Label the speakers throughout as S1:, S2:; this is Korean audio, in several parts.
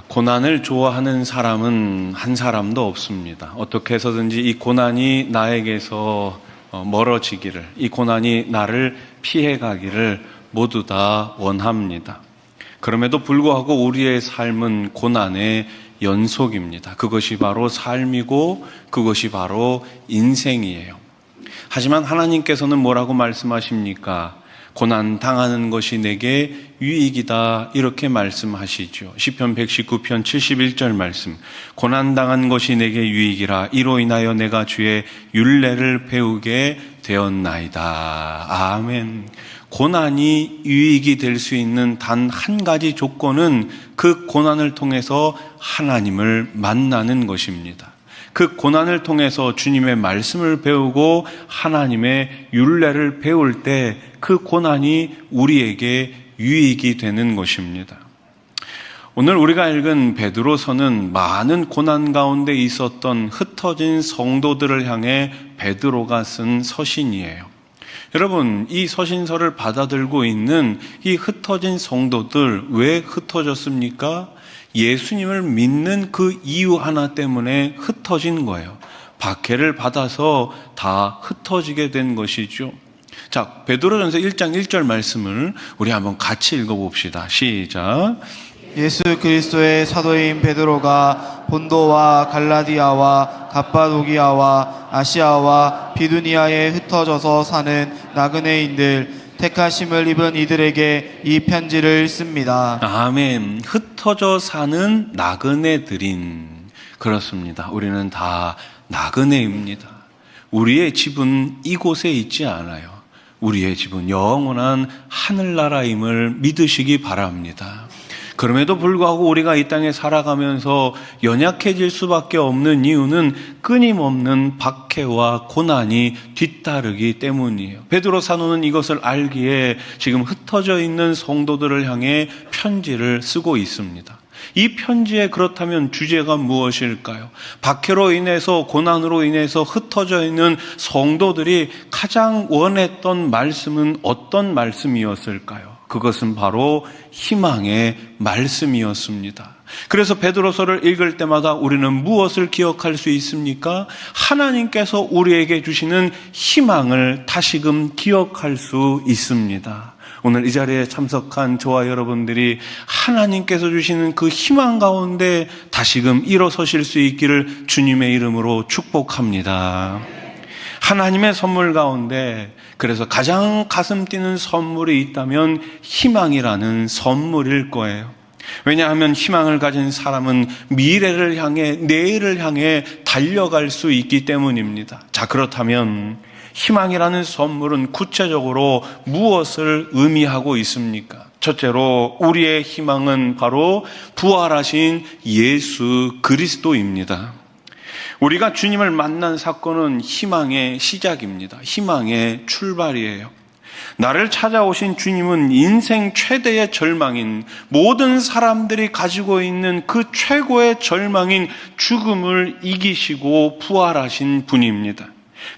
S1: 고난을 좋아하는 사람은 한 사람도 없습니다. 어떻게 해서든지 이 고난이 나에게서 멀어지기를, 이 고난이 나를 피해가기를 모두 다 원합니다. 그럼에도 불구하고 우리의 삶은 고난의 연속입니다. 그것이 바로 삶이고 그것이 바로 인생이에요. 하지만 하나님께서는 뭐라고 말씀하십니까? 고난 당하는 것이 내게 유익이다, 이렇게 말씀하시죠. 시편 119편 71절 말씀. 고난 당한 것이 내게 유익이라, 이로 인하여 내가 주의 율례를 배우게 되었나이다. 아멘. 고난이 유익이 될 수 있는 단 한 가지 조건은 그 고난을 통해서 하나님을 만나는 것입니다. 그 고난을 통해서 주님의 말씀을 배우고 하나님의 율례를 배울 때 그 고난이 우리에게 유익이 되는 것입니다. 오늘 우리가 읽은 베드로서는 많은 고난 가운데 있었던 흩어진 성도들을 향해 베드로가 쓴 서신이에요. 여러분, 이 서신서를 받아들고 있는 이 흩어진 성도들, 왜 흩어졌습니까? 예수님을 믿는 그 이유 하나 때문에 흩어진 거예요. 박해를 받아서 다 흩어지게 된 것이죠. 자, 베드로전서 1장 1절 말씀을 우리 한번 같이 읽어봅시다. 시작.
S2: 예수 그리스도의 사도인 베드로가 본도와 갈라디아와 갑바도기아와 아시아와 비두니아에 흩어져서 사는 나그네인들, 택하심을 입은 이들에게 이 편지를 씁니다.
S1: 아멘. 흩어져 사는 나그네들인, 그렇습니다. 우리는 다 나그네입니다. 우리의 집은 이곳에 있지 않아요. 우리의 집은 영원한 하늘나라임을 믿으시기 바랍니다. 그럼에도 불구하고 우리가 이 땅에 살아가면서 연약해질 수밖에 없는 이유는 끊임없는 박해와 고난이 뒤따르기 때문이에요. 베드로 사도는 이것을 알기에 지금 흩어져 있는 성도들을 향해 편지를 쓰고 있습니다. 이 편지에 그렇다면 주제가 무엇일까요? 박해로 인해서, 고난으로 인해서 흩어져 있는 성도들이 가장 원했던 말씀은 어떤 말씀이었을까요? 그것은 바로 희망의 말씀이었습니다. 그래서 베드로서를 읽을 때마다 우리는 무엇을 기억할 수 있습니까? 하나님께서 우리에게 주시는 희망을 다시금 기억할 수 있습니다. 오늘 이 자리에 참석한 저와 여러분들이 하나님께서 주시는 그 희망 가운데 다시금 일어서실 수 있기를 주님의 이름으로 축복합니다. 하나님의 선물 가운데 그래서 가장 가슴 뛰는 선물이 있다면 희망이라는 선물일 거예요. 왜냐하면 희망을 가진 사람은 미래를 향해, 내일을 향해 달려갈 수 있기 때문입니다. 자, 그렇다면 희망이라는 선물은 구체적으로 무엇을 의미하고 있습니까? 첫째로 우리의 희망은 바로 부활하신 예수 그리스도입니다. 우리가 주님을 만난 사건은 희망의 시작입니다. 희망의 출발이에요. 나를 찾아오신 주님은 인생 최대의 절망인, 모든 사람들이 가지고 있는 그 최고의 절망인 죽음을 이기시고 부활하신 분입니다.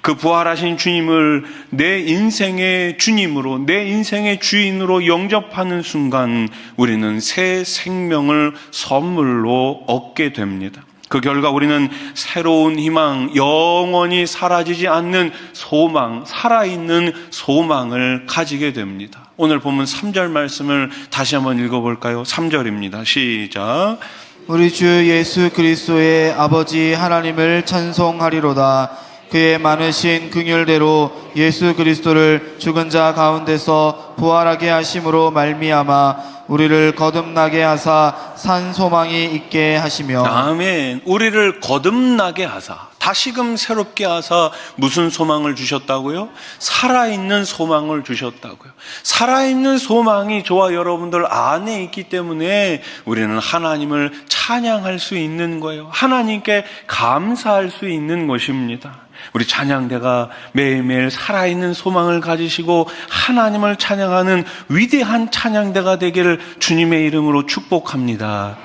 S1: 그 부활하신 주님을 내 인생의 주님으로, 내 인생의 주인으로 영접하는 순간 우리는 새 생명을 선물로 얻게 됩니다. 그 결과 우리는 새로운 희망, 영원히 사라지지 않는 소망, 살아있는 소망을 가지게 됩니다. 오늘 본문 3절 말씀을 다시 한번 읽어볼까요? 3절입니다. 시작.
S2: 우리 주 예수 그리스도의 아버지 하나님을 찬송하리로다. 그의 많으신 긍휼대로 예수 그리스도를 죽은 자 가운데서 부활하게 하심으로 말미암아 우리를 거듭나게 하사 산 소망이 있게 하시며.
S1: 아멘. 우리를 거듭나게 하사, 다시금 새롭게 하사 무슨 소망을 주셨다고요? 살아있는 소망을 주셨다고요. 살아있는 소망이 저와 여러분들 안에 있기 때문에 우리는 하나님을 찬양할 수 있는 거예요. 하나님께 감사할 수 있는 것입니다. 우리 찬양대가 매일매일 살아있는 소망을 가지시고 하나님을 찬양하는 위대한 찬양대가 되기를 주님의 이름으로 축복합니다.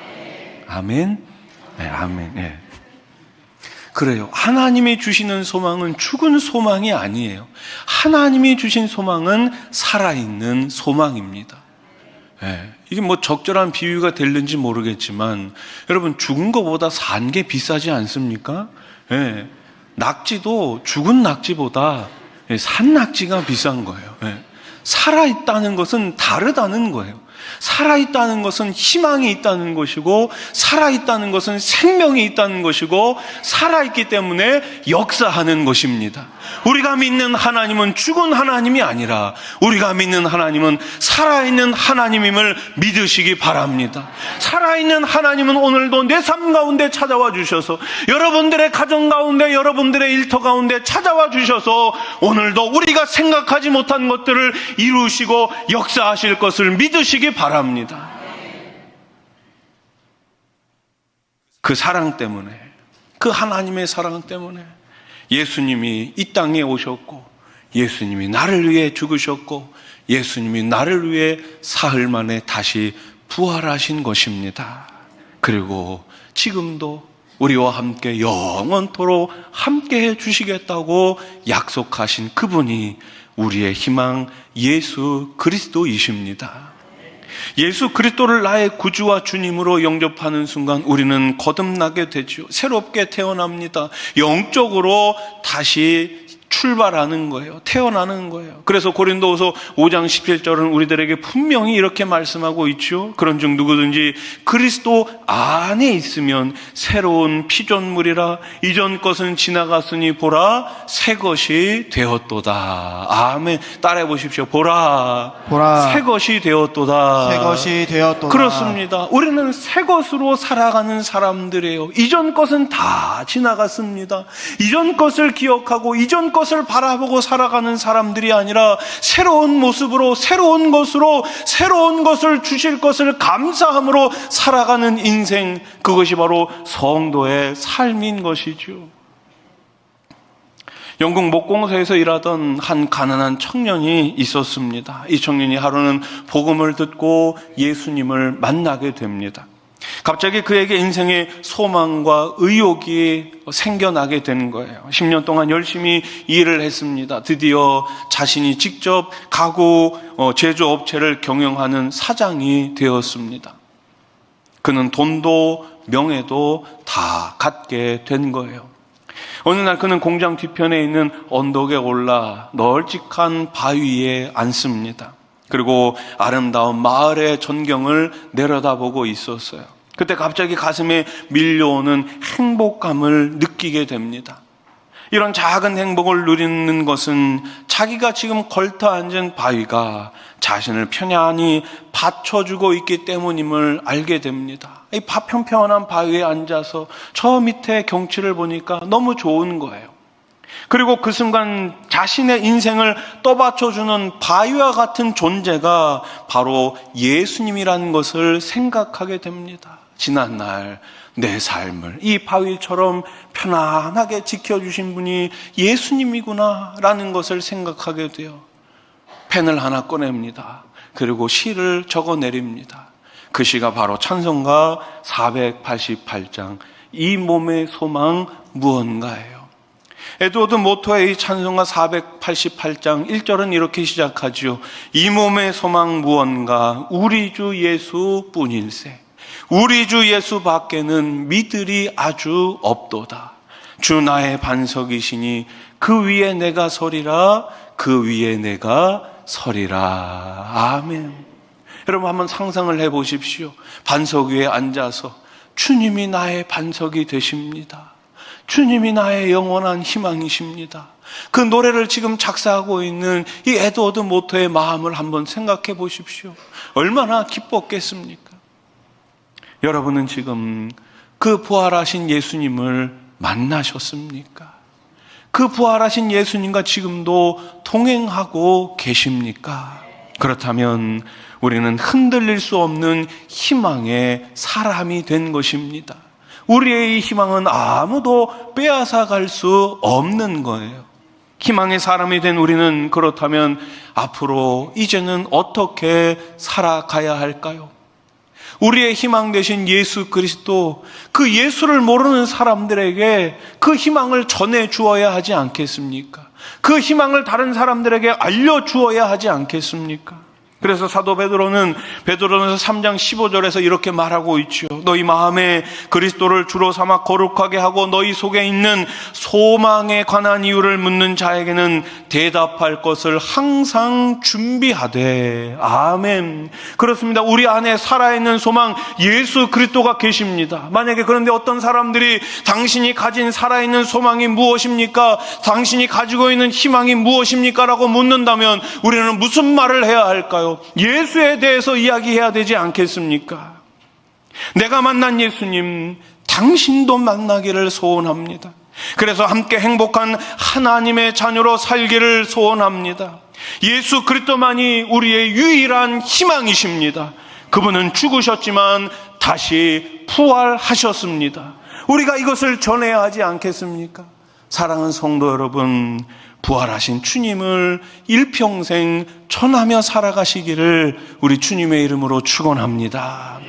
S1: 아멘. 네, 아멘. 네. 그래요. 하나님이 주시는 소망은 죽은 소망이 아니에요. 하나님이 주신 소망은 살아있는 소망입니다. 이게 뭐 적절한 비유가 될는지 모르겠지만 여러분, 죽은 것보다 산 게 비싸지 않습니까? 낙지도 죽은 낙지보다 산 낙지가 비싼 거예요. 살아있다는 것은 다르다는 거예요. 살아있다는 것은 희망이 있다는 것이고, 살아있다는 것은 생명이 있다는 것이고, 살아있기 때문에 역사하는 것입니다. 우리가 믿는 하나님은 죽은 하나님이 아니라 우리가 믿는 하나님은 살아있는 하나님임을 믿으시기 바랍니다. 살아있는 하나님은 오늘도 내 삶 가운데 찾아와 주셔서, 여러분들의 가정 가운데, 여러분들의 일터 가운데 찾아와 주셔서 오늘도 우리가 생각하지 못한 것들을 이루시고 역사하실 것을 믿으시기 바랍니다. 그 사랑 때문에, 그 하나님의 사랑 때문에 예수님이 이 땅에 오셨고, 예수님이 나를 위해 죽으셨고, 예수님이 나를 위해 사흘 만에 다시 부활하신 것입니다. 그리고 지금도 우리와 함께 영원토록 함께 해주시겠다고 약속하신 그분이 우리의 희망 예수 그리스도이십니다. 예수 그리스도를 나의 구주와 주님으로 영접하는 순간 우리는 거듭나게 되죠. 새롭게 태어납니다. 영적으로 다시 출발하는 거예요. 태어나는 거예요. 그래서 고린도후서 5장 17절은 우리들에게 분명히 이렇게 말씀하고 있죠. 그런즉 누구든지 그리스도 안에 있으면 새로운 피조물이라, 이전 것은 지나갔으니 보라 새 것이 되었도다. 아멘. 따라해 보십시오. 보라 새 것이 되었도다.
S2: 새 것이 되었도다.
S1: 그렇습니다. 우리는 새 것으로 살아가는 사람들이에요. 이전 것은 다 지나갔습니다. 이전 것을 기억하고 이전 것을 바라보고 살아가는 사람들이 아니라 새로운 모습으로, 새로운 것으로, 새로운 것을 주실 것을 감사함으로 살아가는 인생, 그것이 바로 성도의 삶인 것이죠. 영국 목공소에서 일하던 한 가난한 청년이 있었습니다. 이 청년이 하루는 복음을 듣고 예수님을 만나게 됩니다. 갑자기 그에게 인생의 소망과 의욕이 생겨나게 된 거예요. 10년 동안 열심히 일을 했습니다. 드디어 자신이 직접 가구 제조업체를 경영하는 사장이 되었습니다. 그는 돈도 명예도 다 갖게 된 거예요. 어느 날 그는 공장 뒤편에 있는 언덕에 올라 널찍한 바위에 앉습니다. 그리고 아름다운 마을의 전경을 내려다보고 있었어요. 그때 갑자기 가슴에 밀려오는 행복감을 느끼게 됩니다. 이런 작은 행복을 누리는 것은 자기가 지금 걸터 앉은 바위가 자신을 편안히 받쳐주고 있기 때문임을 알게 됩니다. 이 평평한 바위에 앉아서 저 밑에 경치를 보니까 너무 좋은 거예요. 그리고 그 순간 자신의 인생을 떠받쳐주는 바위와 같은 존재가 바로 예수님이라는 것을 생각하게 됩니다. 지난날 내 삶을 이 바위처럼 편안하게 지켜주신 분이 예수님이구나 라는 것을 생각하게 돼요. 펜을 하나 꺼냅니다. 그리고 시를 적어내립니다. 그 시가 바로 찬송가 488장 이 몸의 소망 무언가예요. 에드워드 모토의 이 찬송가 488장 1절은 이렇게 시작하죠. 이 몸의 소망 무언가 우리 주 예수 뿐일세. 우리 주 예수 밖에는 믿으리 아주 없도다. 주 나의 반석이시니 그 위에 내가 서리라. 그 위에 내가 서리라. 아멘. 여러분 한번 상상을 해보십시오. 반석 위에 앉아서 주님이 나의 반석이 되십니다. 주님이 나의 영원한 희망이십니다. 그 노래를 지금 작사하고 있는 이 에드워드 모토의 마음을 한번 생각해 보십시오. 얼마나 기뻤겠습니까? 여러분은 지금 그 부활하신 예수님을 만나셨습니까? 그 부활하신 예수님과 지금도 동행하고 계십니까? 그렇다면 우리는 흔들릴 수 없는 희망의 사람이 된 것입니다. 우리의 이 희망은 아무도 빼앗아 갈 수 없는 거예요. 희망의 사람이 된 우리는 그렇다면 앞으로 이제는 어떻게 살아가야 할까요? 우리의 희망 되신 예수 그리스도, 그 예수를 모르는 사람들에게 그 희망을 전해 주어야 하지 않겠습니까? 그 희망을 다른 사람들에게 알려주어야 하지 않겠습니까? 그래서 사도 베드로는 베드로전서 3장 15절에서 이렇게 말하고 있죠. 너희 마음에 그리스도를 주로 삼아 거룩하게 하고 너희 속에 있는 소망에 관한 이유를 묻는 자에게는 대답할 것을 항상 준비하되. 아멘. 그렇습니다. 우리 안에 살아있는 소망 예수 그리스도가 계십니다. 만약에 그런데 어떤 사람들이 당신이 가진 살아있는 소망이 무엇입니까? 당신이 가지고 있는 희망이 무엇입니까? 라고 묻는다면 우리는 무슨 말을 해야 할까요? 예수에 대해서 이야기해야 되지 않겠습니까? 내가 만난 예수님, 당신도 만나기를 소원합니다. 그래서 함께 행복한 하나님의 자녀로 살기를 소원합니다. 예수 그리스도만이 우리의 유일한 희망이십니다. 그분은 죽으셨지만 다시 부활하셨습니다. 우리가 이것을 전해야 하지 않겠습니까? 사랑하는 성도 여러분, 부활하신 주님을 일평생 전하며 살아가시기를 우리 주님의 이름으로 축원합니다.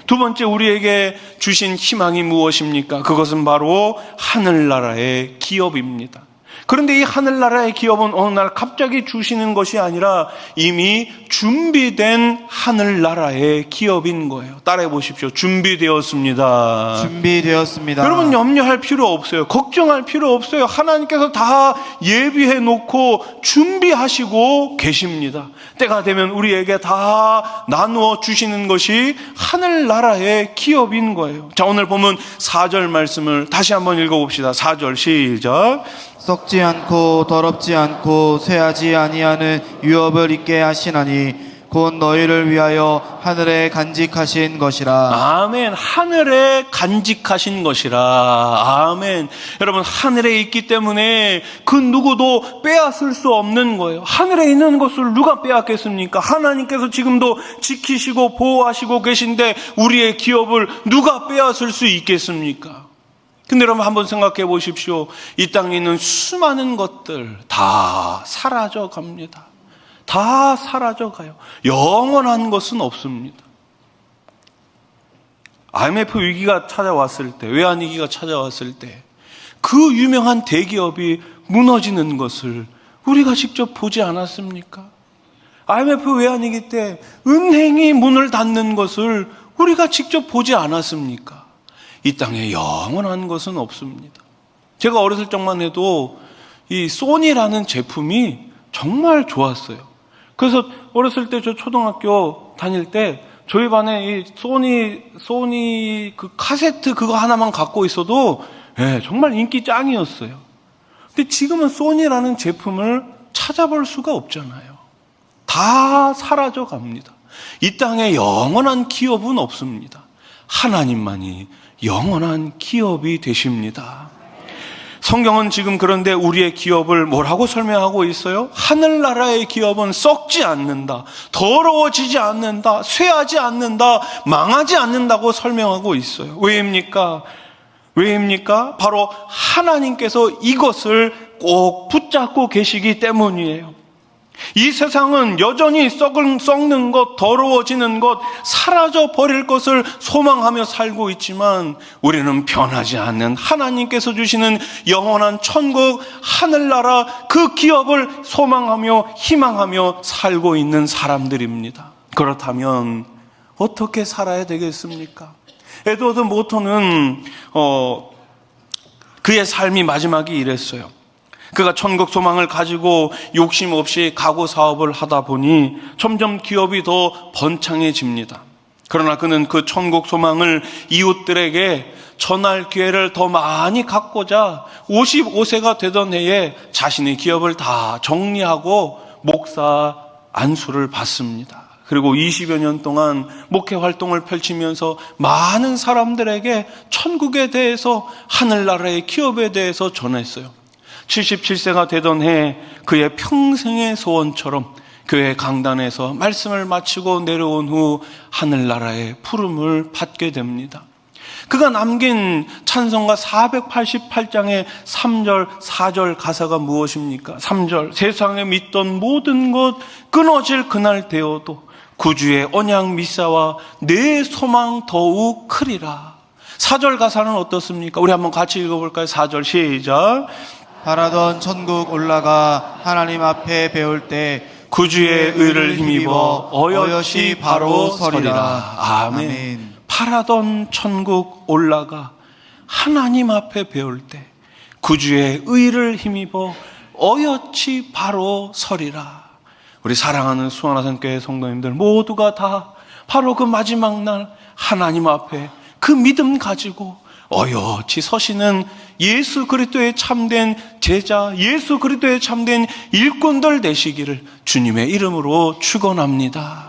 S1: 두 번째, 우리에게 주신 희망이 무엇입니까? 그것은 바로 하늘나라의 기업입니다. 그런데 이 하늘나라의 기업은 어느 날 갑자기 주시는 것이 아니라 이미 준비된 하늘나라의 기업인 거예요. 따라해 보십시오. 준비되었습니다.
S2: 준비되었습니다.
S1: 여러분, 염려할 필요 없어요. 걱정할 필요 없어요. 하나님께서 다 예비해 놓고 준비하시고 계십니다. 때가 되면 우리에게 다 나누어 주시는 것이 하늘나라의 기업인 거예요. 자, 오늘 보면 4절 말씀을 다시 한번 읽어봅시다. 4절 시작.
S2: 썩지 않고 더럽지 않고 쇠하지 아니하는 유업을 있게 하시나니 곧 너희를 위하여 하늘에 간직하신 것이라.
S1: 아멘. 하늘에 간직하신 것이라. 아멘. 여러분, 하늘에 있기 때문에 그 누구도 빼앗을 수 없는 거예요. 하늘에 있는 것을 누가 빼앗겠습니까? 하나님께서 지금도 지키시고 보호하시고 계신데 우리의 기업을 누가 빼앗을 수 있겠습니까? 근데 여러분, 한번 생각해 보십시오. 이 땅에 있는 수많은 것들 다 사라져 갑니다. 다 사라져 가요. 영원한 것은 없습니다. IMF 위기가 찾아왔을 때, 외환위기가 찾아왔을 때 그 유명한 대기업이 무너지는 것을 우리가 직접 보지 않았습니까? IMF 외환위기 때 은행이 문을 닫는 것을 우리가 직접 보지 않았습니까? 이 땅에 영원한 것은 없습니다. 제가 어렸을 적만 해도 이 소니라는 제품이 정말 좋았어요. 그래서 어렸을 때 저 초등학교 다닐 때 저희 반에 이 소니 그 카세트 그거 하나만 갖고 있어도 정말 인기 짱이었어요. 근데 지금은 소니라는 제품을 찾아볼 수가 없잖아요. 다 사라져 갑니다. 이 땅에 영원한 기업은 없습니다. 하나님만이 영원한 기업이 되십니다. 성경은 지금 그런데 우리의 기업을 뭐라고 설명하고 있어요? 하늘나라의 기업은 썩지 않는다, 더러워지지 않는다, 쇠하지 않는다, 망하지 않는다고 설명하고 있어요. 왜입니까? 바로 하나님께서 이것을 꼭 붙잡고 계시기 때문이에요. 이 세상은 여전히 썩는 것, 더러워지는 것, 사라져 버릴 것을 소망하며 살고 있지만 우리는 변하지 않는 하나님께서 주시는 영원한 천국, 하늘나라 그 기업을 소망하며 희망하며 살고 있는 사람들입니다. 그렇다면 어떻게 살아야 되겠습니까? 에드워드 모턴은 그의 삶이 마지막이 이랬어요. 그가 천국 소망을 가지고 욕심 없이 가구 사업을 하다 보니 점점 기업이 더 번창해집니다. 그러나 그는 그 천국 소망을 이웃들에게 전할 기회를 더 많이 갖고자 55세가 되던 해에 자신의 기업을 다 정리하고 목사 안수를 받습니다. 그리고 20여 년 동안 목회 활동을 펼치면서 많은 사람들에게 천국에 대해서, 하늘나라의 기업에 대해서 전했어요. 77세가 되던 해 그의 평생의 소원처럼 교회 강단에서 말씀을 마치고 내려온 후 하늘나라의 부름을 받게 됩니다. 그가 남긴 찬송가 488장의 3절, 4절 가사가 무엇입니까? 3절, 세상에 믿던 모든 것 끊어질 그날 되어도 구주의 언약 미사와 내 소망 더욱 크리라. 4절 가사는 어떻습니까? 우리 한번 같이 읽어볼까요? 4절 시작.
S2: 바라던 천국 올라가 하나님 앞에 배울 때
S1: 구주의 의를 힘입어 어여시 바로 서리라. 아멘.
S2: 아멘.
S1: 바라던 천국 올라가 하나님 앞에 배울 때 구주의 의를 힘입어 어여치 바로 서리라. 우리 사랑하는 수원하산교회 성도님들 모두가 다 바로 그 마지막 날 하나님 앞에 그 믿음 가지고 어여치 서시는 예수 그리스도의 참된 제자, 예수 그리스도의 참된 일꾼들 되시기를 주님의 이름으로 축원합니다.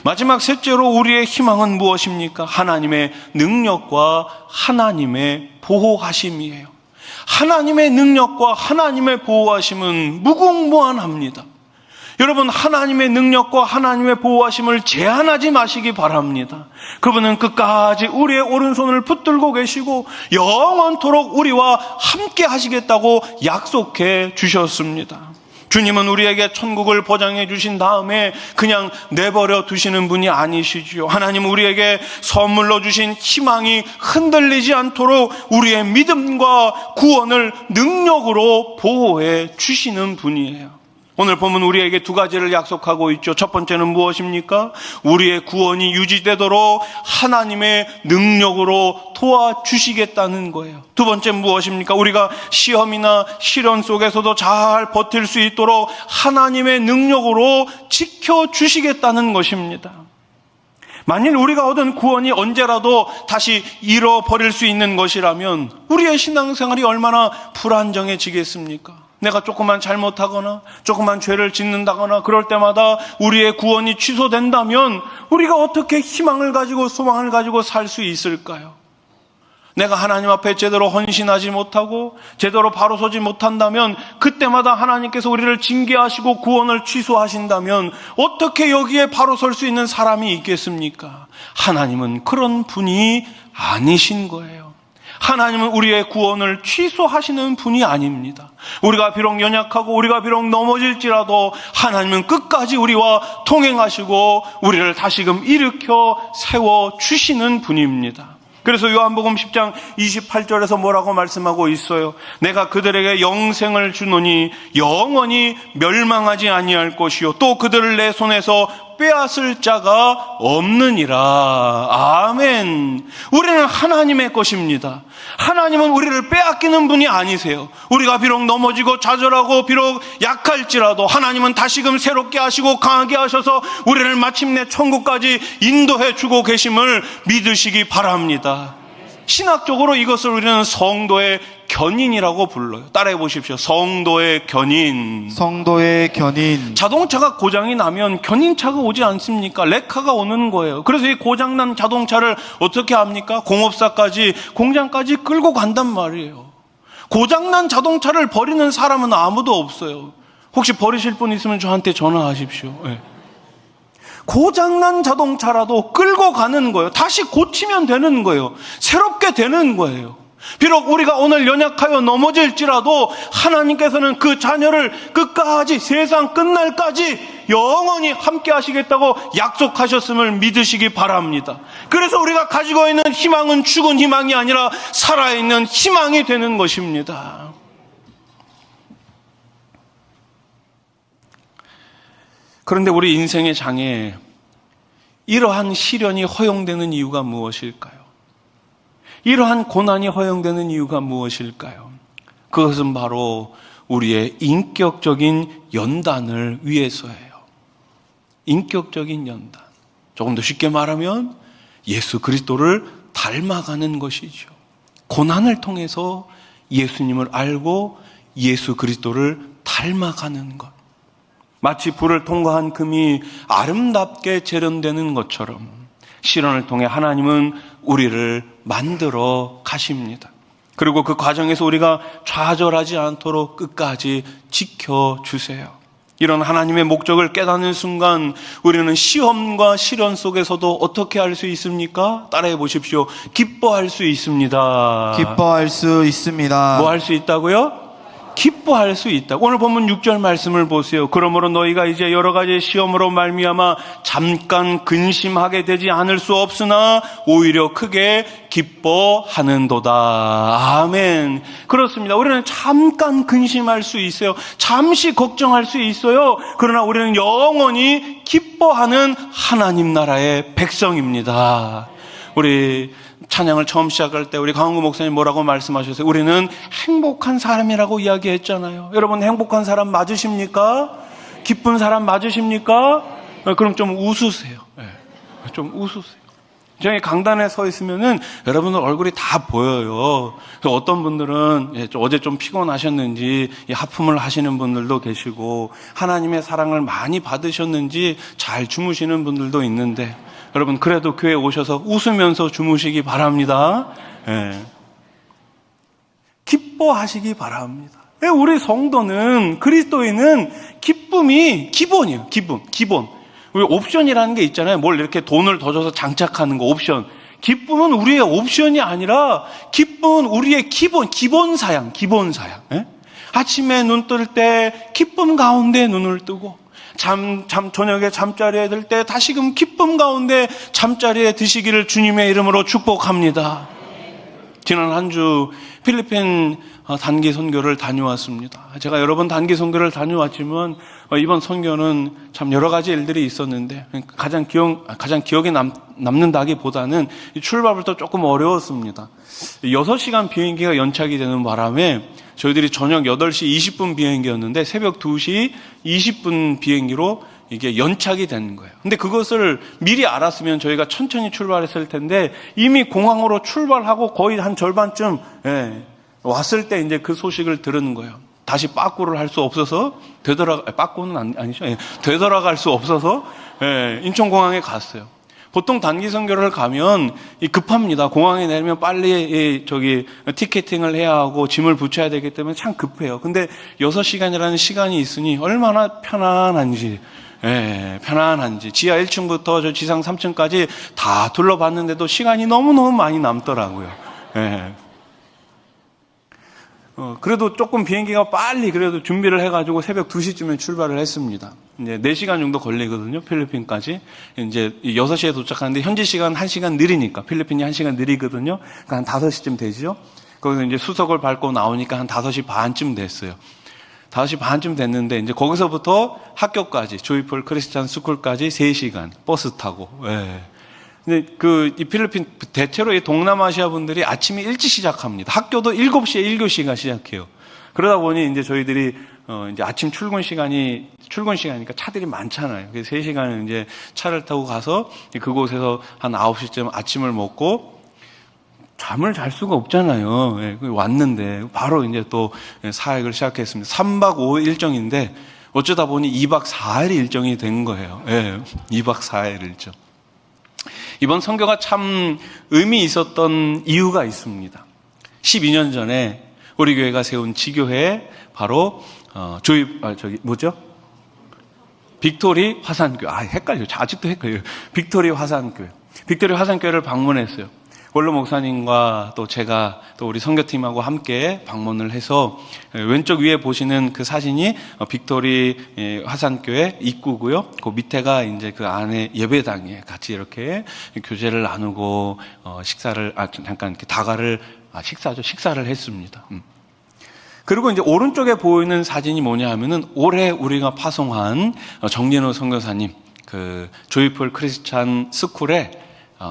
S1: 마지막 셋째로 우리의 희망은 무엇입니까? 하나님의 능력과 하나님의 보호하심이에요. 하나님의 능력과 하나님의 보호하심은 무궁무한합니다. 여러분, 하나님의 능력과 하나님의 보호하심을 제한하지 마시기 바랍니다. 그분은 끝까지 우리의 오른손을 붙들고 계시고 영원토록 우리와 함께 하시겠다고 약속해 주셨습니다. 주님은 우리에게 천국을 보장해 주신 다음에 그냥 내버려 두시는 분이 아니시지요. 하나님은 우리에게 선물로 주신 희망이 흔들리지 않도록 우리의 믿음과 구원을 능력으로 보호해 주시는 분이에요. 오늘 보면 우리에게 두 가지를 약속하고 있죠. 첫 번째는 무엇입니까? 우리의 구원이 유지되도록 하나님의 능력으로 도와주시겠다는 거예요. 두 번째는 무엇입니까? 우리가 시험이나 시련 속에서도 잘 버틸 수 있도록 하나님의 능력으로 지켜주시겠다는 것입니다. 만일 우리가 얻은 구원이 언제라도 다시 잃어버릴 수 있는 것이라면 우리의 신앙생활이 얼마나 불안정해지겠습니까? 내가 조금만 잘못하거나 조금만 죄를 짓는다거나 그럴 때마다 우리의 구원이 취소된다면 우리가 어떻게 희망을 가지고 소망을 가지고 살 수 있을까요? 내가 하나님 앞에 제대로 헌신하지 못하고 제대로 바로 서지 못한다면 그때마다 하나님께서 우리를 징계하시고 구원을 취소하신다면 어떻게 여기에 바로 설 수 있는 사람이 있겠습니까? 하나님은 그런 분이 아니신 거예요. 하나님은 우리의 구원을 취소하시는 분이 아닙니다. 우리가 비록 연약하고 우리가 비록 넘어질지라도 하나님은 끝까지 우리와 동행하시고 우리를 다시금 일으켜 세워주시는 분입니다. 그래서 요한복음 10장 28절에서 뭐라고 말씀하고 있어요? 내가 그들에게 영생을 주노니 영원히 멸망하지 아니할 것이요 또 그들을 내 손에서 빼앗을 자가 없느니라. 아멘. 우리는 하나님의 것입니다. 하나님은 우리를 빼앗기는 분이 아니세요. 우리가 비록 넘어지고 좌절하고 비록 약할지라도 하나님은 다시금 새롭게 하시고 강하게 하셔서 우리를 마침내 천국까지 인도해 주고 계심을 믿으시기 바랍니다. 신학적으로 이것을 우리는 성도의 견인이라고 불러요. 따라해 보십시오. 성도의 견인.
S2: 성도의 견인.
S1: 자동차가 고장이 나면 견인차가 오지 않습니까? 레카가 오는 거예요. 그래서 이 고장난 자동차를 어떻게 합니까? 공업사까지, 공장까지 끌고 간단 말이에요. 고장난 자동차를 버리는 사람은 아무도 없어요. 혹시 버리실 분 있으면 저한테 전화하십시오. 네. 고장난 자동차라도 끌고 가는 거예요. 다시 고치면 되는 거예요. 새롭게 되는 거예요. 비록 우리가 오늘 연약하여 넘어질지라도 하나님께서는 그 자녀를 끝까지 세상 끝날까지 영원히 함께 하시겠다고 약속하셨음을 믿으시기 바랍니다. 그래서 우리가 가지고 있는 희망은 죽은 희망이 아니라 살아있는 희망이 되는 것입니다. 그런데 우리 인생의 장에 이러한 시련이 허용되는 이유가 무엇일까요? 이러한 고난이 허용되는 이유가 무엇일까요? 그것은 바로 우리의 인격적인 연단을 위해서예요. 인격적인 연단. 조금 더 쉽게 말하면 예수 그리스도를 닮아가는 것이죠. 고난을 통해서 예수님을 알고 예수 그리스도를 닮아가는 것. 마치 불을 통과한 금이 아름답게 재련되는 것처럼 시련을 통해 하나님은 우리를 만들어 가십니다. 그리고 그 과정에서 우리가 좌절하지 않도록 끝까지 지켜주세요. 이런 하나님의 목적을 깨닫는 순간 우리는 시험과 시련 속에서도 어떻게 할 수 있습니까? 따라해 보십시오. 기뻐할 수 있습니다.
S2: 기뻐할 수 있습니다.
S1: 뭐 할 수 있다고요? 기뻐할 수 있다. 오늘 본문 6절 말씀을 보세요. 그러므로 너희가 이제 여러 가지 시험으로 말미암아 잠깐 근심하게 되지 않을 수 없으나 오히려 크게 기뻐하는도다. 아멘. 그렇습니다. 우리는 잠깐 근심할 수 있어요. 잠시 걱정할 수 있어요. 그러나 우리는 영원히 기뻐하는 하나님 나라의 백성입니다. 우리 찬양을 처음 시작할 때 우리 강원구 목사님 뭐라고 말씀하셨어요? 우리는 행복한 사람이라고 이야기했잖아요. 여러분 행복한 사람 맞으십니까? 기쁜 사람 맞으십니까? 그럼 좀 웃으세요. 좀 웃으세요. 저희 강단에 서 있으면은 여러분들 얼굴이 다 보여요. 어떤 분들은 어제 좀 피곤하셨는지 하품을 하시는 분들도 계시고 하나님의 사랑을 많이 받으셨는지 잘 주무시는 분들도 있는데 여러분 그래도 교회에 오셔서 웃으면서 주무시기 바랍니다. 기뻐하시기 바랍니다. 우리 성도는 그리스도인은 기쁨이 기본이에요. 기본. 우리 옵션이라는 게 있잖아요. 뭘 이렇게 돈을 더 줘서 장착하는 거 옵션. 기쁨은 우리의 옵션이 아니라 기쁨은 우리의 기본 사양. 아침에 눈 뜰 때 기쁨 가운데 눈을 뜨고 저녁에 잠자리에 들 때 다시금 기쁨 가운데 잠자리에 드시기를 주님의 이름으로 축복합니다. 지난 한 주 필리핀 단기 선교를 다녀왔습니다. 제가 여러 번 단기 선교를 다녀왔지만 이번 선교는 참 여러 가지 일들이 있었는데 가장 기억에 남는다기보다는 출발부터 조금 어려웠습니다. 6시간 비행기가 연착이 되는 바람에 저희들이 저녁 8시 20분 비행기였는데 새벽 2시 20분 비행기로 이게 연착이 되는 거예요. 근데 그것을 미리 알았으면 저희가 천천히 출발했을 텐데 이미 공항으로 출발하고 거의 한 절반쯤 왔을 때 이제 그 소식을 들은 거예요. 다시 빠꾸를 할 수 없어서 빠꾸는 아니죠. 되돌아갈 수 없어서 인천공항에 갔어요. 보통 단기 선교를 가면 급합니다. 공항에 내리면 빨리 티켓팅을 해야 하고 짐을 붙여야 되기 때문에 참 급해요. 근데 6시간이라는 시간이 있으니 얼마나 편안한지 지하 1층부터 저 지상 3층까지 다 둘러봤는데도 시간이 너무너무 많이 남더라고요. 그래도 조금 비행기가 빨리 그래도 준비를 해가지고 새벽 2시쯤에 출발을 했습니다. 이제 4시간 정도 걸리거든요, 필리핀까지. 이제 6시에 도착하는데 현지 시간 1시간 느리니까, 필리핀이 1시간 느리거든요. 그러니까 한 5시쯤 되죠. 거기서 이제 수석을 밟고 나오니까 한 5시 반쯤 됐어요. 5시 반쯤 됐는데, 이제 거기서부터 학교까지, 조이풀 크리스찬 스쿨까지 3시간 버스 타고, 근데 이 필리핀, 대체로 이 동남아시아 분들이 아침이 일찍 시작합니다. 학교도 7시에 1교시가 시작해요. 그러다 보니 이제 저희들이, 이제 아침 출근 시간이니까 차들이 많잖아요. 그래서 3시간을 이제 차를 타고 가서 그곳에서 한 9시쯤 아침을 먹고 잠을 잘 수가 없잖아요. 왔는데 바로 이제 또 사역을 시작했습니다. 3박 5일 일정인데 어쩌다 보니 2박 4일 일정이 된 거예요. 2박 4일 일정. 이번 선교가 참 의미 있었던 이유가 있습니다. 12년 전에 우리 교회가 세운 지교회 바로 빅토리 화산교회. 헷갈려요. 아직도 헷갈려요. 빅토리 화산교회를 방문했어요. 원로 목사님과 또 제가 또 우리 선교팀하고 함께 방문을 해서 왼쪽 위에 보시는 그 사진이 빅토리 화산교회 입구고요. 그 밑에가 이제 그 안에 예배당이에요. 같이 이렇게 교제를 나누고 식사를 식사를 했습니다. 그리고 이제 오른쪽에 보이는 사진이 뭐냐 하면은 올해 우리가 파송한 정진호 선교사님 그 조이풀 크리스찬 스쿨의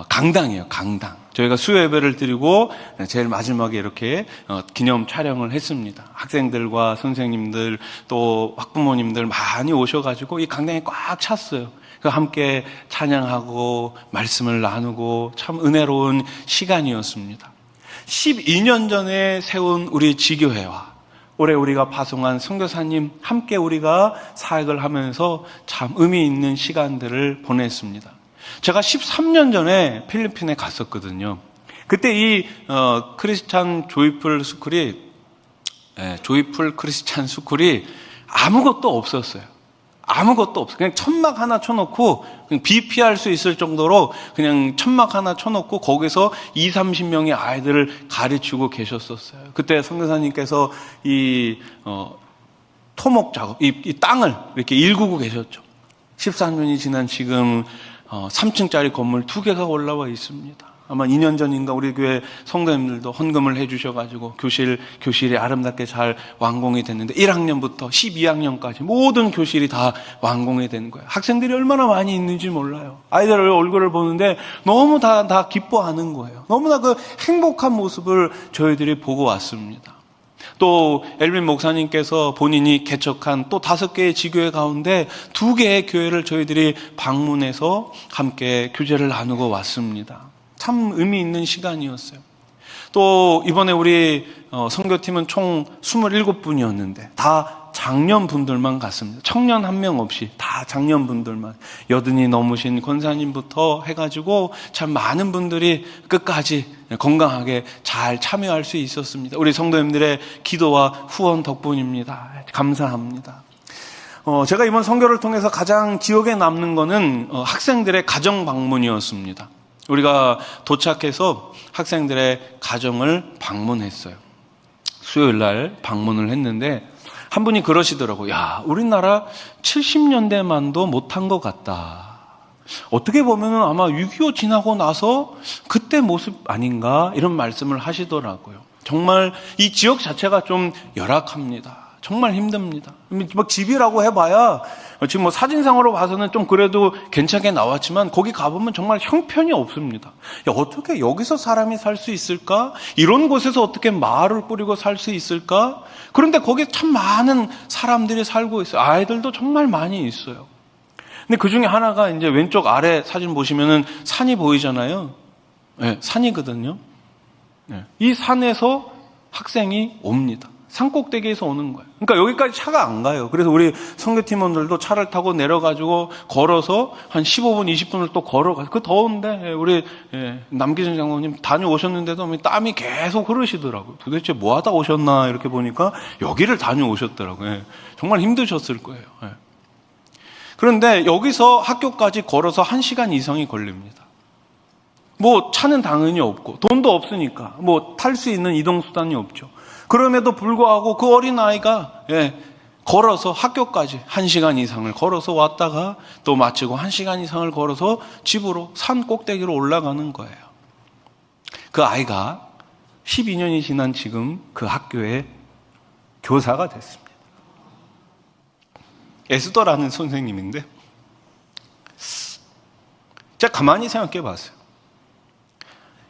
S1: 강당이에요. 강당. 저희가 수요 예배를 드리고 제일 마지막에 이렇게 기념 촬영을 했습니다. 학생들과 선생님들 또 학부모님들 많이 오셔가지고 이 강당이 꽉 찼어요. 함께 찬양하고 말씀을 나누고 참 은혜로운 시간이었습니다. 12년 전에 세운 우리 지교회와 올해 우리가 파송한 선교사님 함께 우리가 사역을 하면서 참 의미 있는 시간들을 보냈습니다. 제가 13년 전에 필리핀에 갔었거든요. 그때 이 크리스찬 조이풀 크리스찬 스쿨이 아무것도 없었어요. 아무것도 없어. 그냥 천막 하나 쳐놓고 그냥 비 피할 수 있을 정도로 그냥 천막 하나 쳐놓고 거기서 20-30명의 아이들을 가르치고 계셨었어요. 그때 선교사님께서 이 토목 작업, 이 땅을 이렇게 일구고 계셨죠. 14년이 지난 지금 3층짜리 건물 2개가 올라와 있습니다. 아마 2년 전인가 우리 교회 성도님들도 헌금을 해주셔가지고 교실이 아름답게 잘 완공이 됐는데 1학년부터 12학년까지 모든 교실이 다 완공이 된 거예요. 학생들이 얼마나 많이 있는지 몰라요. 아이들 얼굴을 보는데 너무 다 기뻐하는 거예요. 너무나 그 행복한 모습을 저희들이 보고 왔습니다. 또 엘빈 목사님께서 본인이 개척한 또 5개의 지교회 가운데 2개의 교회를 저희들이 방문해서 함께 교제를 나누고 왔습니다. 참 의미 있는 시간이었어요. 또 이번에 우리 선교팀은 총 27분이었는데 다 장년분들만 갔습니다. 청년 한 명 없이 다 장년분들만, 80이 넘으신 권사님부터 해가지고 참 많은 분들이 끝까지 건강하게 잘 참여할 수 있었습니다. 우리 성도님들의 기도와 후원 덕분입니다. 감사합니다. 제가 이번 선교를 통해서 가장 기억에 남는 거는 학생들의 가정 방문이었습니다. 우리가 도착해서 학생들의 가정을 방문했어요. 수요일 날 방문을 했는데 한 분이 그러시더라고요. 야, 우리나라 70년대만도 못한 것 같다. 어떻게 보면 아마 6.25 지나고 나서 그때 모습 아닌가 이런 말씀을 하시더라고요. 정말 이 지역 자체가 좀 열악합니다. 정말 힘듭니다. 뭐 집이라고 해봐야 지금 뭐 사진상으로 봐서는 좀 그래도 괜찮게 나왔지만 거기 가보면 정말 형편이 없습니다. 야, 어떻게 여기서 사람이 살 수 있을까? 이런 곳에서 어떻게 마을을 꾸리고 살 수 있을까? 그런데 거기에 참 많은 사람들이 살고 있어요. 아이들도 정말 많이 있어요. 근데 그 중에 하나가 이제 왼쪽 아래 사진 보시면은 산이 보이잖아요. 네, 산이거든요. 네, 이 산에서 학생이 옵니다. 산꼭대기에서 오는 거예요. 그러니까 여기까지 차가 안 가요. 그래서 우리 선교팀원들도 차를 타고 내려가지고 걸어서 한 15분, 20분을 또 걸어가요. 그 더운데 우리 남기준 장로님 다녀오셨는데도 땀이 계속 흐르시더라고요. 도대체 뭐 하다 오셨나 이렇게 보니까 여기를 다녀오셨더라고요. 정말 힘드셨을 거예요. 그런데 여기서 학교까지 걸어서 1시간 이상이 걸립니다. 뭐 차는 당연히 없고 돈도 없으니까 뭐 탈 수 있는 이동수단이 없죠. 그럼에도 불구하고 그 어린아이가 걸어서 학교까지 1시간 이상을 걸어서 왔다가 또 마치고 1시간 이상을 걸어서 집으로 산 꼭대기로 올라가는 거예요. 그 아이가 12년이 지난 지금 그 학교의 교사가 됐습니다. 에스더라는 선생님인데 제가 가만히 생각해 봤어요.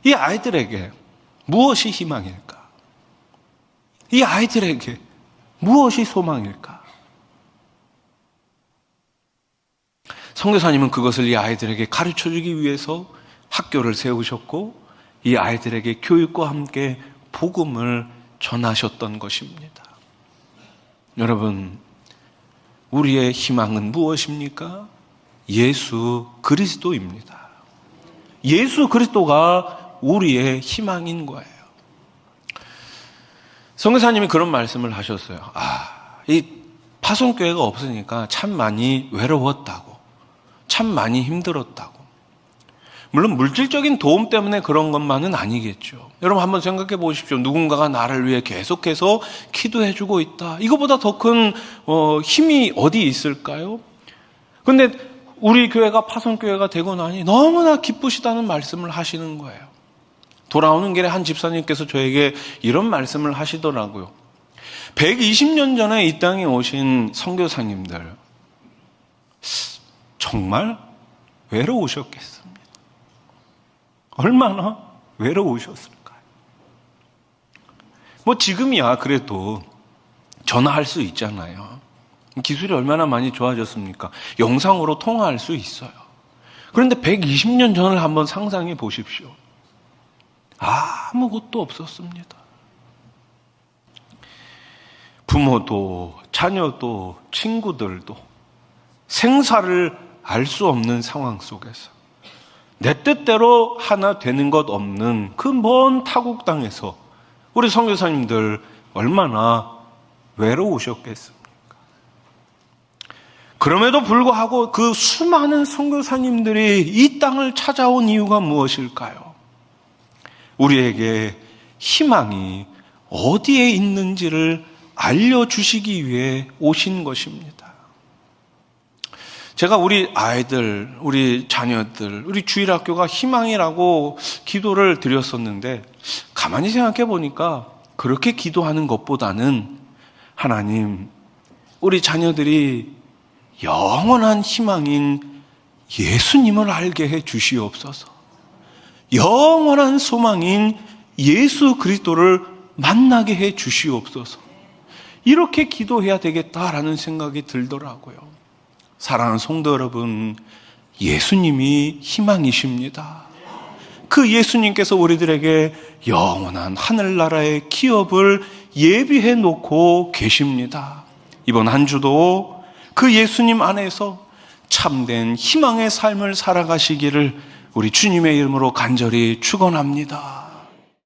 S1: 이 아이들에게 무엇이 희망일까? 이 아이들에게 무엇이 소망일까? 선교사님은 그것을 이 아이들에게 가르쳐주기 위해서 학교를 세우셨고 이 아이들에게 교육과 함께 복음을 전하셨던 것입니다. 여러분, 우리의 희망은 무엇입니까? 예수 그리스도입니다. 예수 그리스도가 우리의 희망인 거예요. 선교사님이 그런 말씀을 하셨어요. 이 파송교회가 없으니까 참 많이 외로웠다고, 참 많이 힘들었다고. 물론 물질적인 도움 때문에 그런 것만은 아니겠죠. 여러분 한번 생각해 보십시오. 누군가가 나를 위해 계속해서 기도해주고 있다. 이거보다 더 큰 힘이 어디 있을까요? 그런데 우리 교회가 파송교회가 되고 나니 너무나 기쁘시다는 말씀을 하시는 거예요. 돌아오는 길에 한 집사님께서 저에게 이런 말씀을 하시더라고요. 120년 전에 이 땅에 오신 선교사님들 정말 외로우셨겠습니다. 얼마나 외로우셨을까요? 뭐 지금이야 그래도 전화할 수 있잖아요. 기술이 얼마나 많이 좋아졌습니까? 영상으로 통화할 수 있어요. 그런데 120년 전을 한번 상상해 보십시오. 아무것도 없었습니다. 부모도 자녀도 친구들도 생사를 알 수 없는 상황 속에서 내 뜻대로 하나 되는 것 없는 그 먼 타국 땅에서 우리 선교사님들 얼마나 외로우셨겠습니까? 그럼에도 불구하고 그 수많은 선교사님들이 이 땅을 찾아온 이유가 무엇일까요? 우리에게 희망이 어디에 있는지를 알려주시기 위해 오신 것입니다. 제가 우리 아이들, 우리 자녀들, 우리 주일학교가 희망이라고 기도를 드렸었는데 가만히 생각해 보니까 그렇게 기도하는 것보다는 하나님, 우리 자녀들이 영원한 희망인 예수님을 알게 해 주시옵소서. 영원한 소망인 예수 그리스도를 만나게 해 주시옵소서. 이렇게 기도해야 되겠다라는 생각이 들더라고요. 사랑하는 성도 여러분, 예수님이 희망이십니다. 그 예수님께서 우리들에게 영원한 하늘나라의 기업을 예비해 놓고 계십니다. 이번 한 주도 그 예수님 안에서 참된 희망의 삶을 살아가시기를 우리 주님의 이름으로 간절히 축원합니다.